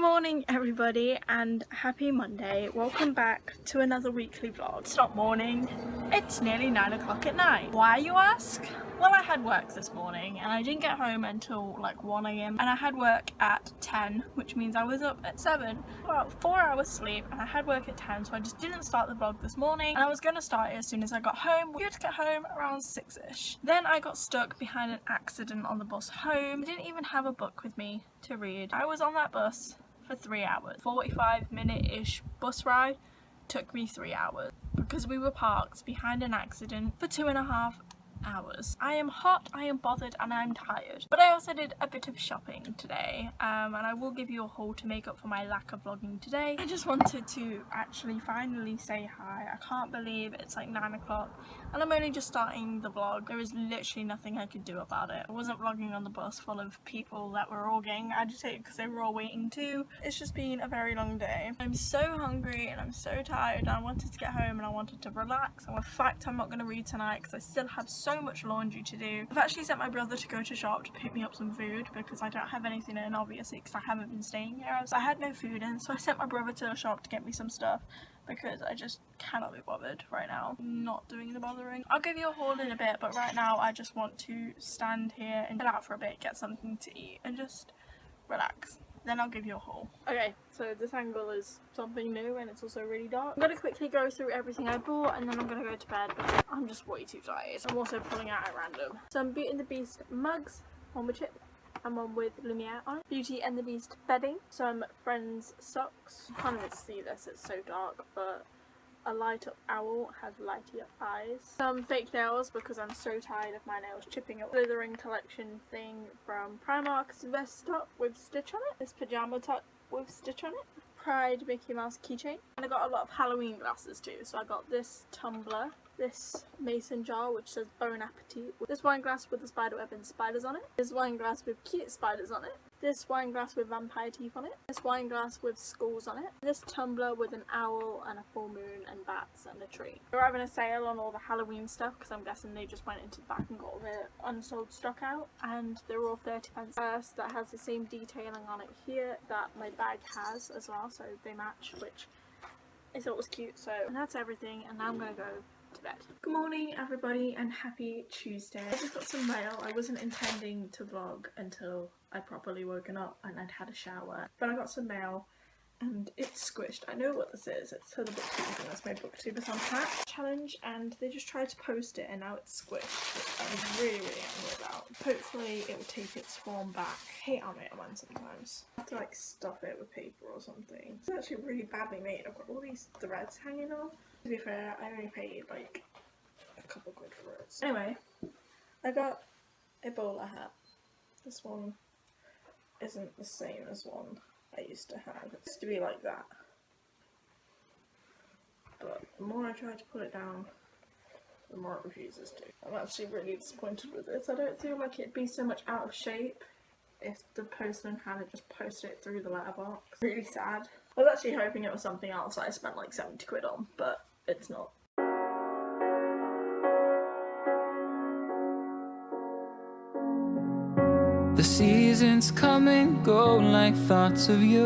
morning everybody and happy Monday. Welcome back to another weekly vlog. It's not morning, it's nearly 9 o'clock at night. Why, you ask? Well, I had work this morning and I didn't get home until like 1 AM and I had work at 10, which means I was up at 7, about 4 hours sleep, and I had work at 10, so I just didn't start the vlog this morning, and I was going to start it as soon as I got home. We had to get home around 6ish. Then I got stuck behind an accident on the bus home. I didn't even have a book with me to read. I was on that bus for 3 hours. 45-minute-ish bus ride took me 3 hours because we were parked behind an accident for 2.5 hours. I am hot, I am bothered, and I'm tired. But I also did a bit of shopping today, and I will give you a haul to make up for my lack of vlogging today. I just wanted to actually finally say hi. I can't believe it's like 9 o'clock and I'm only just starting the vlog. There is literally nothing I could do about it. I wasn't vlogging on the bus full of people that were all getting agitated because they were all waiting too. It's just been a very long day. I'm so hungry and I'm so tired and I wanted to get home and I wanted to relax. And in fact, I'm not going to read tonight because I still have so much laundry to do. I've actually sent my brother to go to shop to pick me up some food because I don't have anything in, obviously, because I haven't been staying here. So I had no food in, so I sent my brother to the shop to get me some stuff because I just cannot be bothered right now. I'm not doing the bothering. I'll give you a haul in a bit, but right now I just want to stand here and chill out for a bit, get something to eat and just relax. Then I'll give you a haul. Okay, so this angle is something new and it's also really dark. I'm going to quickly go through everything I bought and then I'm going to go to bed because I'm just way too tired. I'm also pulling out at random. Some Beauty and the Beast mugs, one with chip and one with Lumiere on it. Beauty and the Beast bedding. Some Friends socks. You can't even see this, it's so dark, but a light up owl has lighty up eyes. Some fake nails because I'm so tired of my nails chipping up. Slithering collection thing from Primark's vest top with stitch on it. This pajama top with stitch on it. Pride Mickey Mouse keychain. And I got a lot of Halloween glasses too. So I got this tumbler, this mason jar which says Bon Appetit, this wine glass with the spider web and spiders on it, this wine glass with cute spiders on it, this wine glass with vampire teeth on it, this wine glass with skulls on it, this tumbler with an owl and a full moon and bats and a tree. They're having a sale on all the Halloween stuff because I'm guessing they just went into the back and got all the unsold stock out, and they're all 30 pence. First, that has the same detailing on it here that my bag has as well, so they match, which I thought was cute. So, and that's everything, and now I'm gonna go to bed. Good morning everybody and happy Tuesday. I just got some mail. I wasn't intending to vlog until I properly woken up and I'd had a shower, but I got some mail and it's squished. I know what this is. It's to the booktube thing. That's my booktube is on track challenge, and they just tried to post it and now it's squished, which I'm really angry about. Hopefully it will take its form back. I hate animated ones sometimes. I have to like stuff it with paper or something. It's actually really badly made. I've got all these threads hanging off. To be fair, I only paid like a couple quid for it. So anyway, I got a bowler hat. This one isn't the same as one I used to have. It used to be like that. But the more I try to put it down, the more it refuses to. I'm actually really disappointed with this. I don't feel like it'd be so much out of shape if the postman hadn't just posted it through the letterbox. Really sad. I was actually hoping it was something else that I spent like 70 quid on, but it's not. The seasons come and go like thoughts of you.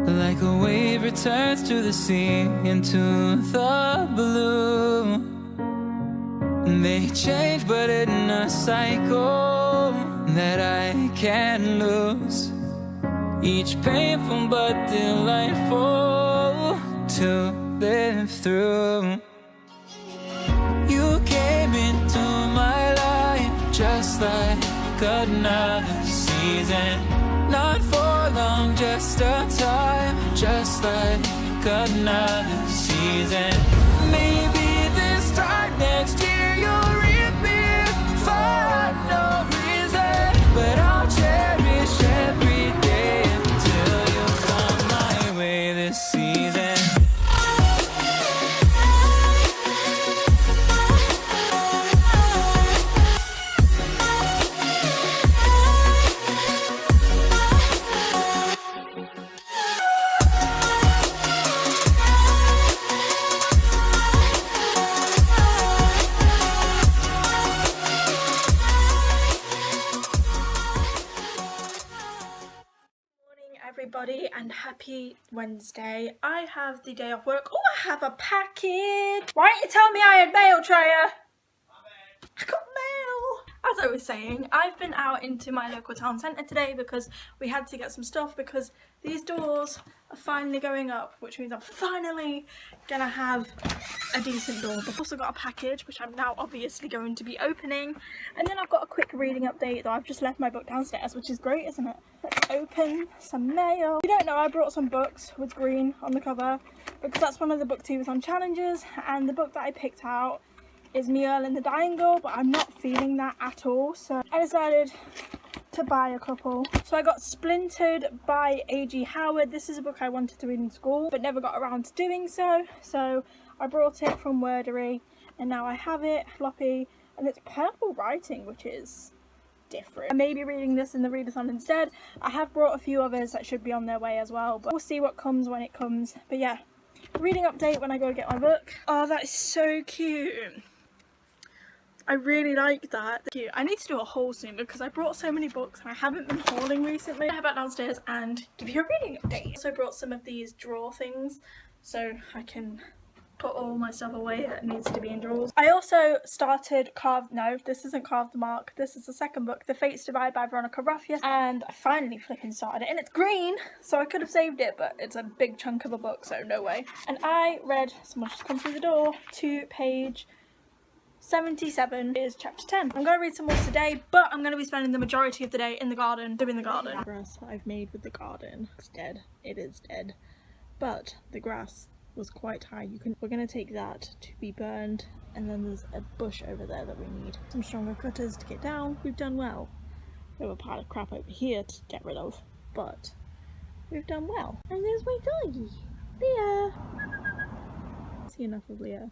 Like a wave returns to the sea into the blue. They change but in a cycle that I can't lose. Each painful but delightful to live through. You came into my life just like another season. Not for long, just a time, just like another season. Maybe this time next year you'll reappear for no reason, but I'll cherish every day until you come my way this season. everybody and happy Wednesday. I have the day off work. Oh, I have a package. Why didn't you tell me I had mail, Treya? I got mail. As I was saying, I've been out into my local town centre today because we had to get some stuff because these doors are finally going up, which means I'm finally gonna have a decent door. I've also got a package which I'm now obviously going to be opening, and then I've got a quick reading update, though I've just left my book downstairs, which is great, isn't it? Let's open some mail. If you don't know, I brought some books with green on the cover because that's one of the booktubeathon challenges, and the book that I picked out is Me, Earl and the Dying Girl, but I'm not feeling that at all, so I decided to buy a couple. So I got Splintered by A.G. Howard. This is a book I wanted to read in school but never got around to doing so, so I brought it from Wordery and now I have it floppy, and it's purple writing, which is different. I may be reading this in the readathon instead. I have brought a few others that should be on their way as well, but we'll see what comes when it comes. But yeah, reading update when I go to get my book. Oh, that is so cute. I really like that. I need to do a haul soon because I brought so many books and I haven't been hauling recently. I'll head back downstairs and give you a reading update. I also brought some of these drawer things so I can put all my stuff away that needs to be in drawers. I also started this isn't Carve the Mark. This is the second book, The Fates Divide by Veronica Ruffius, and I finally flipping started it, and it's green, so I could have saved it, but it's a big chunk of a book, so no way. And I read, someone just come through the door, to page 77 is chapter 10. I'm going to read some more today, but I'm going to be spending the majority of the day in the garden, doing the garden. The grass that I've made with the garden is dead. It is dead. But the grass was quite high. We're going to take that to be burned, and then there's a bush over there that we need some stronger cutters to get down. We've done well. We have a pile of crap over here to get rid of, but we've done well. And there's my doggy, Leah. See enough of Leah,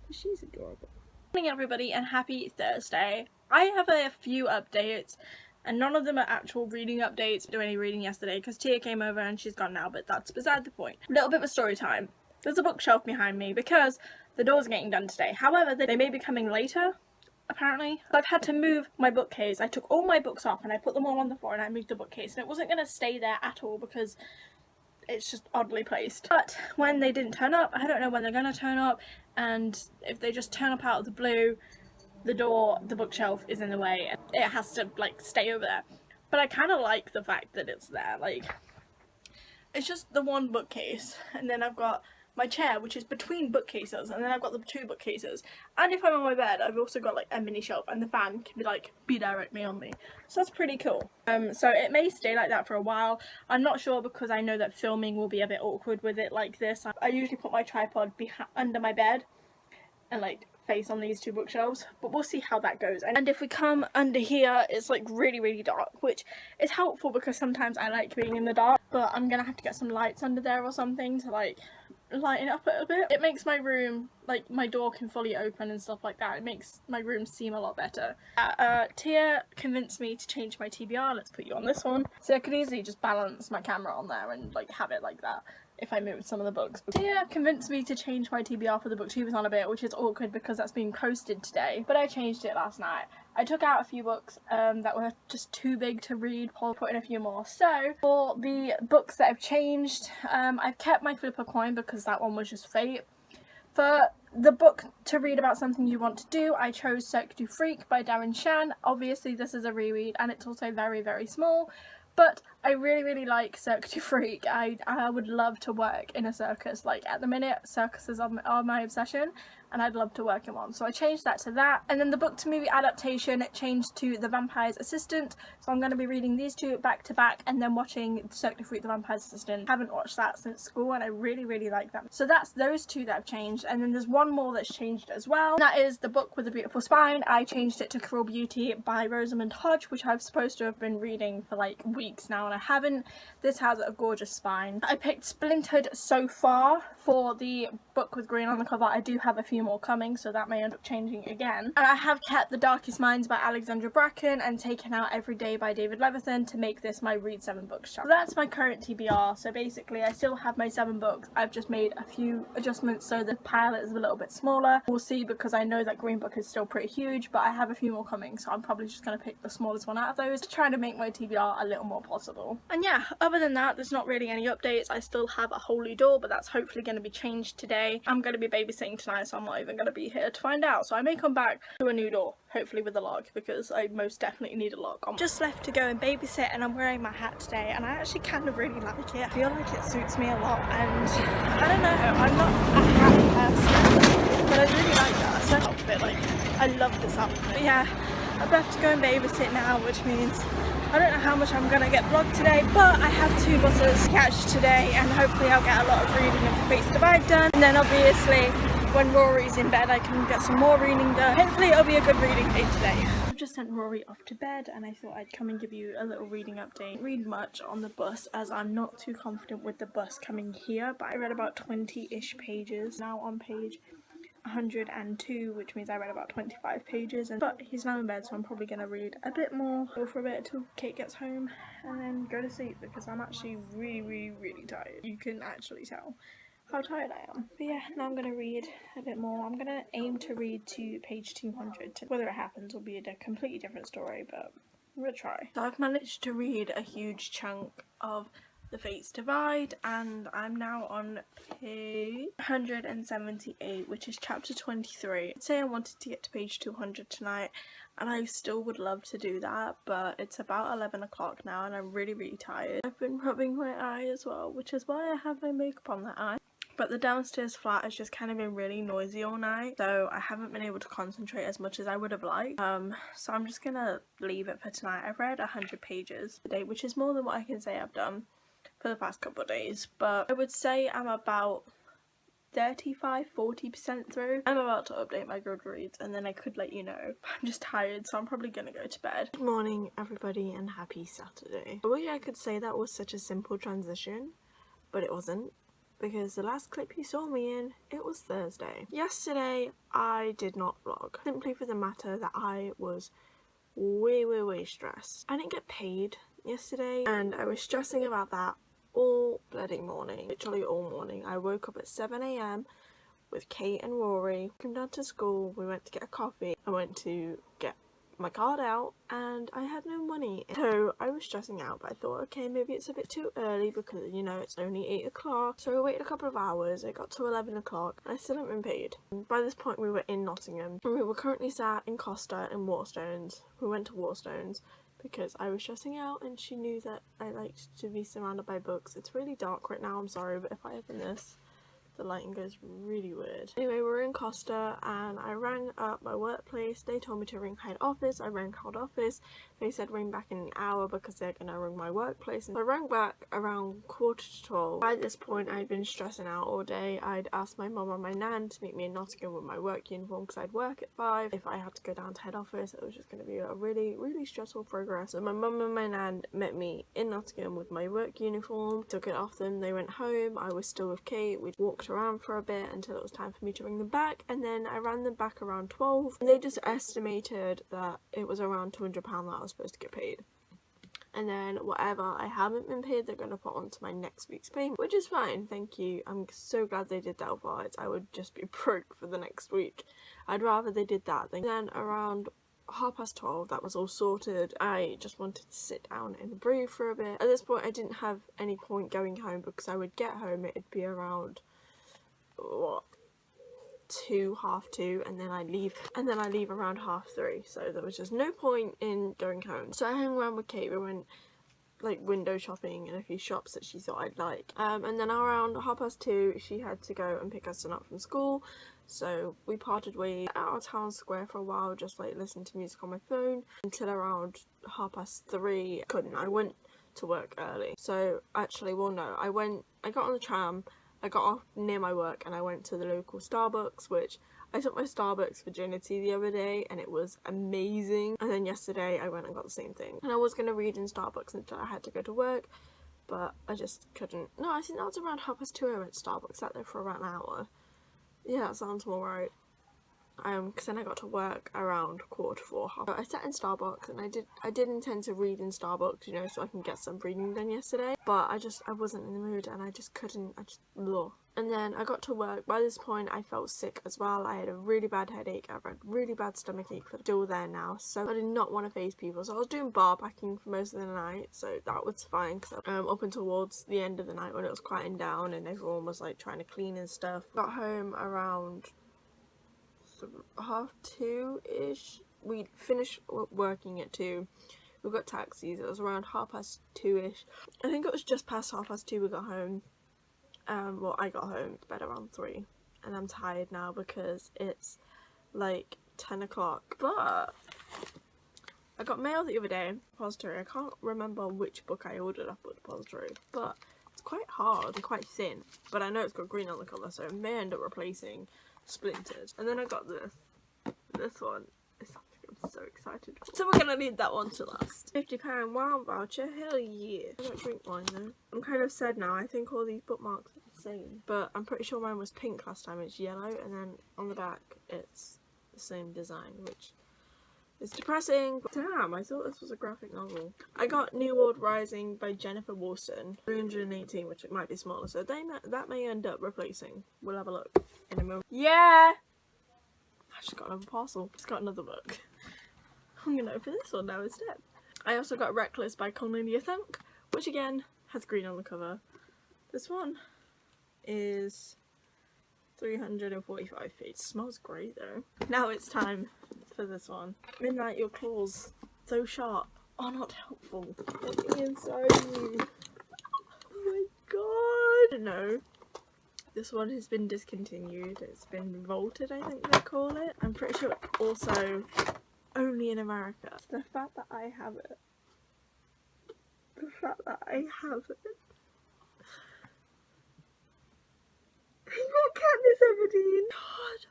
but she's adorable. Good morning everybody and happy Thursday. I have a few updates and none of them are actual reading updates. I didn't do any reading yesterday because Tia came over and she's gone now, but that's beside the point. A little bit of a story time. There's a bookshelf behind me because the doors are getting done today. However, they may be coming later, apparently. So I've had to move my bookcase. I took all my books off and I put them all on the floor and I moved the bookcase, and it wasn't going to stay there at all because it's just oddly placed. But when they didn't turn up, I don't know when they're going to turn up, and if they just turn up out of the blue, the bookshelf is in the way and it has to like stay over there. But I kind of like the fact that it's there. Like, it's just the one bookcase, and then I've got my chair which is between bookcases, and then I've got the two bookcases, and if I'm on my bed I've also got like a mini shelf, and the fan can be directly on me, so that's pretty cool. So it may stay like that for a while. I'm not sure because I know that filming will be a bit awkward with it like this. I usually put my tripod under my bed and like face on these two bookshelves, but we'll see how that goes. And if we come under here, it's like really dark, which is helpful because sometimes I like being in the dark, but I'm gonna have to get some lights under there or something to like lighten it up a little bit. It makes my room, like my door can fully open and stuff like that. It makes my room seem a lot better. Tia convinced me to change my TBR. Let's put you on this one. So I could easily just balance my camera on there and like have it like that if I moved some of the books. Tia convinced me to change my TBR for the booktubeathon a bit, which is awkward because that's being posted today, but I changed it last night. I took out a few books that were just too big to read. I'll put in a few more. So for the books that I've changed, I've kept my flipper coin because that one was just fate. For the book to read about something you want to do, I chose Cirque du Freak by Darren Shan. Obviously this is a reread and it's also very small, but I really like Cirque du Freak. I would love to work in a circus. Like at the minute, circuses are my obsession, and I'd love to work in one. So I changed that to that. And then the book to movie adaptation, it changed to The Vampire's Assistant. So I'm going to be reading these two back to back and then watching Cirque du Freak, The Vampire's Assistant. I haven't watched that since school and I really like them. So that's those two that I've changed. And then there's one more that's changed as well. And that is The Book with a Beautiful Spine. I changed it to Cruel Beauty by Rosamund Hodge, which I'm supposed to have been reading for like weeks now and I haven't. This has a gorgeous spine. I picked Splintered so far for the book with green on the cover. I do have a few more coming, so that may end up changing again. And I have kept The Darkest Minds by Alexandra Bracken and taken out Every Day by David Levithan to make this my read 7 books chapter. So that's my current TBR. So basically I still have my 7 books. I've just made a few adjustments so the pile is a little bit smaller. We'll see, because I know that Green Book is still pretty huge, but I have a few more coming, so I'm probably just going to pick the smallest one out of those to try to make my TBR a little more possible. And yeah, other than that, there's not really any updates. I still have a Holy Door, but that's hopefully going to be changed today. I'm going to be babysitting tonight, so I'm not even going to be here to find out. So I may come back to a new door, hopefully with a lock, because I most definitely need a lock. I'm just left to go and babysit, and I'm wearing my hat today, and I actually kind of really like it. I feel like it suits me a lot, and I don't know, I'm not a hat person, but I really like that. So outfit, like, I love this outfit. But yeah, I've left to go and babysit now, which means I don't know how much I'm gonna get vlogged today, but I have 2 buses to catch today, and hopefully I'll get a lot of reading of The Face Divide done. And then obviously when Rory's in bed I can get some more reading done. Hopefully it'll be a good reading day today. I've just sent Rory off to bed, and I thought I'd come and give you a little reading update. Read much on the bus as I'm not too confident with the bus coming here, but I read about 20-ish pages. Now on page 102, which means I read about 25 pages, but he's now in bed, so I'm probably going to read a bit more, go for a bit until Kate gets home, and then go to sleep, because I'm actually really tired. You can actually tell how tired I am. But yeah, now I'm going to read a bit more. I'm going to aim to read to page 200. Whether it happens will be a completely different story, but we'll try. So I've managed to read a huge chunk of The Fates Divide, and I'm now on page 178, which is chapter 23. I'd say I wanted to get to page 200 tonight, and I still would love to do that, but it's about 11 o'clock now and I'm really tired. I've been rubbing my eye as well, which is why I have my makeup on that eye. But the downstairs flat has just kind of been really noisy all night, so I haven't been able to concentrate as much as I would have liked. So I'm just gonna leave it for tonight. I've read 100 pages today, which is more than what I can say I've done for the past couple of days, but I would say I'm about 35–40% through. I'm about to update my WaverlyReads, and then I could let you know. I'm just tired, so I'm probably gonna go to bed. Good morning everybody, and happy Saturday. I wish I could say that was such a simple transition, but it wasn't, because the last clip you saw me in, it was Thursday. Yesterday I did not vlog, simply for the matter that I was way stressed. I didn't get paid yesterday, and I was stressing about that all bloody morning, literally all morning. I woke up at 7 AM with Kate and Rory, came down to school, we went to get a coffee, I went to get my card out, and I had no money, so I was stressing out. But I thought, okay, maybe it's a bit too early, because you know it's only 8 o'clock, so I waited a couple of hours. It got to 11 o'clock and I still haven't been paid. And by this point we were in Nottingham, and we were currently sat in Costa in Waterstones. We went to Waterstones because I was stressing out, and she knew that I liked to be surrounded by books. It's really dark right now, I'm sorry, but if I open this, the lighting goes really weird. Anyway, we're in Costa, and I rang up my workplace. They told me to ring head office. I rang head office. They said ring back in an hour because they're gonna ring my workplace. And I rang back around 11:45. By this point, I'd been stressing out all day. I'd asked my mum and my nan to meet me in Nottingham with my work uniform because I'd work at 5. If I had to go down to head office, it was just gonna be a really stressful progress. So my mum and my nan met me in Nottingham with my work uniform, took it off them. They went home. I was still with Kate. We walked around for a bit until it was time for me to ring them back, and then I ran them back around 12, and they just estimated that it was around £200 that I was supposed to get paid. And then whatever I haven't been paid, they're going to put onto my next week's payment, which is fine, thank you. I'm so glad they did that, otherwise I would just be broke for the next week. I'd rather they did that. Then around 12:30, that was all sorted. I just wanted to sit down and breathe for a bit. At this point I didn't have any point going home, because I would get home, it'd be around 2, half 2, and then I leave around half 3, so there was just no point in going home. So I hung around with Kate. We went like window shopping in a few shops that she thought I'd like, and then around 2:30 she had to go and pick us up from school, so we parted ways at our town square for a while, just like listening to music on my phone until around 3:30. I went to work early, so actually, well no, I got on the tram, I got off near my work, and I went to the local Starbucks, which I took my Starbucks virginity the other day, and it was amazing. And then yesterday I went and got the same thing. And I was going to read in Starbucks until I had to go to work, but I just couldn't. No, I think that was around 2:30 I went to Starbucks, sat there for around an hour. Yeah, that sounds more right. because then I got to work around 3:45. I sat in Starbucks and I did intend to read in Starbucks, you know, so I can get some reading done yesterday, but I wasn't in the mood and I just couldn't, ugh. And then I got to work. By this point I felt sick as well. I had a really bad headache, I've had really bad stomach ache, but still there now, so I did not want to face people, so I was doing bar packing for most of the night, so that was fine, because up until towards the end of the night when it was quieting down and everyone was like trying to clean and stuff. Got home around 2:30ish. We finished working at 2. We got taxis. It was around 2:30ish. I think it was just past 2:30 we got home. Well, I got home to bed around 3, and I'm tired now because it's like 10 o'clock. But I got mail the other day, depository. I can't remember which book I ordered up at depository, but it's quite hard and quite thin. But I know it's got green on the cover, so it may end up replacing Splintered. And then I got this one is something I'm so excited for. So we're gonna need that one to last. £50 wow voucher, hell yeah. I don't drink wine though. I'm kind of sad now. I think all these bookmarks are the same, but I'm pretty sure mine was pink last time. It's yellow, and then on the back it's the same design, which is depressing. Damn, I thought this was a graphic novel. I got New World Rising by Jennifer Wilson, 318, which it might be smaller, so that may end up replacing. We'll have a look in a moment. Yeah! I just got another parcel. Just got another book. I'm gonna open this one now instead. I also got Reckless by Cornelia Thunk, which again has green on the cover. This one is 345 feet. Smells great though. Now it's time for this one. Midnight, your claws, so sharp, are not helpful. Let me inside you. Oh my god. No. This one has been discontinued. It's been vaulted, I think they call it. I'm pretty sure it's also only in America. The fact that I have it. The fact that I have it. What Katniss Everdeen? God.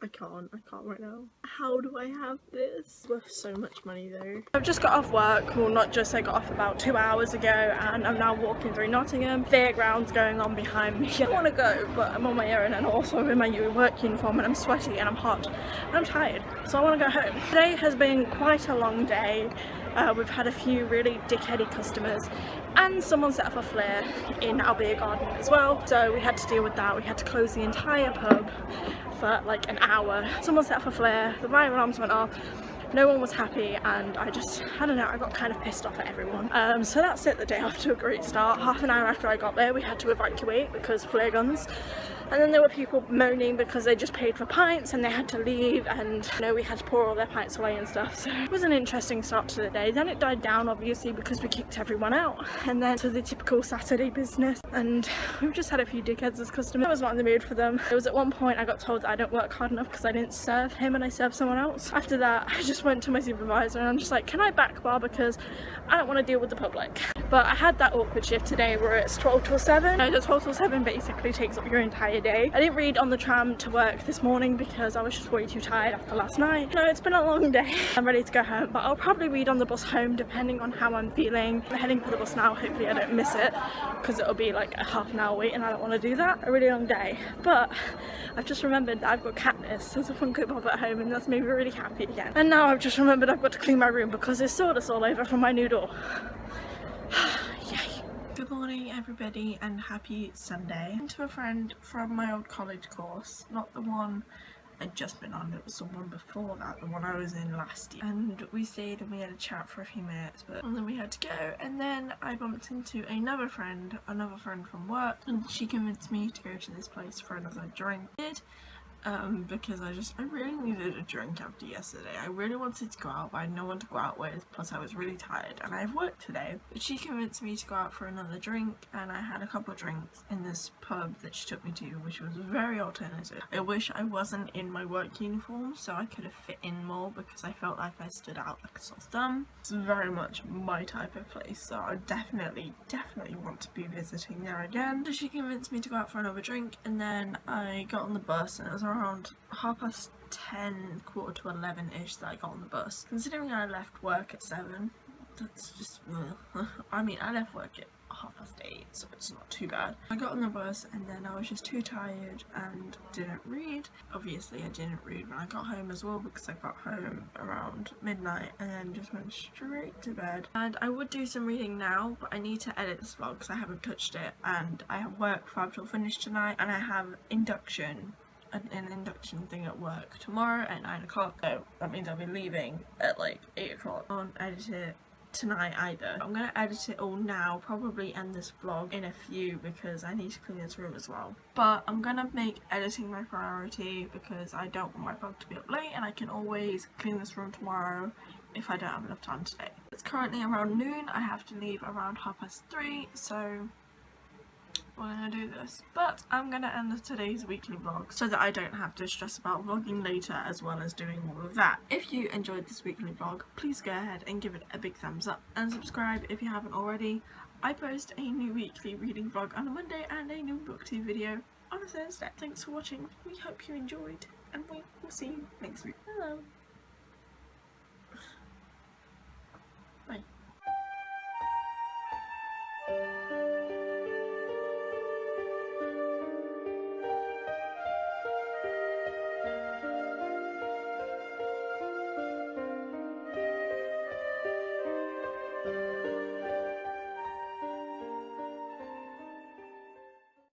I can't right now. How do I have this? It's worth so much money though. I've just got off work, well not just, I got off about 2 hours ago, and I'm now walking through Nottingham. Fairgrounds going on behind me. I don't want to go, but I'm on my own, and also I'm in my work uniform, and I'm sweaty and I'm hot and I'm tired, so I want to go home. Today has been quite a long day. We've had a few really dickheady customers, and someone set up a flare in our beer garden as well, so we had to deal with that. We had to close the entire pub for like an hour. Someone set up a flare, the fire alarms went off, no one was happy, and I don't know, I got kind of pissed off at everyone. So that set the day off to a great start. Half an hour after I got there we had to evacuate because flare guns, and then there were people moaning because they just paid for pints and they had to leave, and you know, we had to pour all their pints away and stuff. So it was an interesting start to the day. Then it died down obviously because we kicked everyone out, and then to the typical Saturday business, and we've just had a few dickheads as customers. I was not in the mood for them. It was at one point I got told that I don't work hard enough because I didn't serve him and I served someone else. After that I just went to my supervisor and I'm just like, can I back bar because I don't want to deal with the public. But I had that awkward shift today where it's 12 till 7. The 12 till 7 basically takes up your entire day. I didn't read on the tram to work this morning because I was just way too tired after last night. No, it's been a long day. I'm ready to go home, but I'll probably read on the bus home depending on how I'm feeling. I'm heading for the bus now, hopefully I don't miss it because it'll be like a half an hour wait and I don't want to do that. A really long day. But I've just remembered that I've got Katniss as a Funko Pop at home, and that's made me really happy again. And now I've just remembered I've got to clean my room because there's sawdust all over from my new door. Yay. Good morning everybody and happy Sunday. I'm to a friend from my old college course, not the one I'd just been on, it was the one before that, the one I was in last year. And we stayed and we had a chat for a few minutes, and then we had to go. And then I bumped into another friend from work, and she convinced me to go to this place for another drink. Because I really needed a drink after yesterday. I really wanted to go out, but I had no one to go out with, plus I was really tired and I have work today. But she convinced me to go out for another drink, and I had a couple of drinks in this pub that she took me to, which was very alternative. I wish I wasn't in my work uniform so I could have fit in more, because I felt like I stood out like a sore thumb. It's very much my type of place, so I definitely want to be visiting there again. So she convinced me to go out for another drink, and then I got on the bus, and it was around 10:30, 11ish that I got on the bus. Considering I left work at 7, that's just I mean, I left work at 8:30, so it's not too bad. I got on the bus and then I was just too tired and didn't read. Obviously I didn't read when I got home as well, because I got home around midnight and then just went straight to bed. And I would do some reading now, but I need to edit this vlog because I haven't touched it, and I have work 5 till finish tonight, and I have an induction thing at work tomorrow at 9 o'clock, so that means I'll be leaving at like 8 o'clock. I won't edit it tonight either. I'm gonna edit it all now, probably end this vlog in a few because I need to clean this room as well. But I'm gonna make editing my priority because I don't want my vlog to be up late, and I can always clean this room tomorrow if I don't have enough time today. It's currently around noon. I have to leave around 3:30, so we're gonna do this. But I'm gonna end today's weekly vlog so that I don't have to stress about vlogging later as well as doing all of that. If you enjoyed this weekly vlog, please go ahead and give it a big thumbs up and subscribe if you haven't already. I post a new weekly reading vlog on a Monday and a new booktube video on a Thursday. Thanks for watching. We hope you enjoyed, and we will see you next week. Hello.